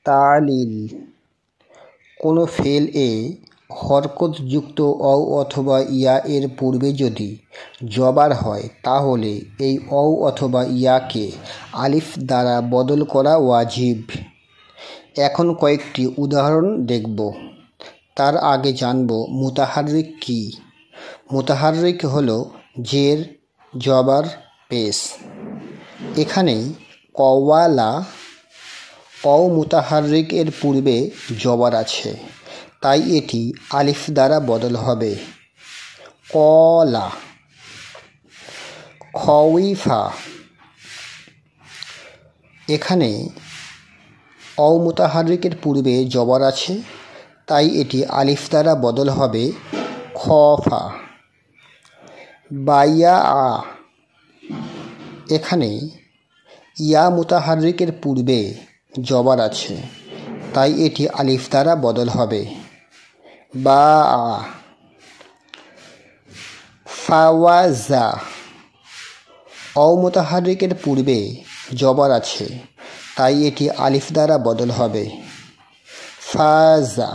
তালিল। কোনো ফেল এ হরকতযুক্ত অ অথবা ইয়া এর পূর্বে যদি জবর হয় তাহলে এই অ অথবা ইয়াকে আলিফ দ্বারা বদল করা ওয়াজিব। এখন কয়েকটি উদাহরণ দেখব। তার আগে জানব মুতাহাররিক কি। মুতাহাররিক হলো জের, জবর, পেশ। এখানে কওয়ালা অ মুতাহাররিক এর পূর্বে জবর আছে, তাই এটি আলিফ দ্বারা বদল হবে কলা। খওয়িফা, এখানে অ মুতাহাররিকের পূর্বে জবর আছে, তাই এটি আলিফ দ্বারা বদল হবে খফা। বাইয়া, এখানে ইয়া মুতাহাররিকের পূর্বে জবর আছে, তাই এটি আলিফ দ্বারা বদল হবে বা। ফাওয়াজা, অ মুতাহাররিকের পূর্বে জবর আছে, তাই এটি আলিফ দ্বারা বদল হবে ফাজা।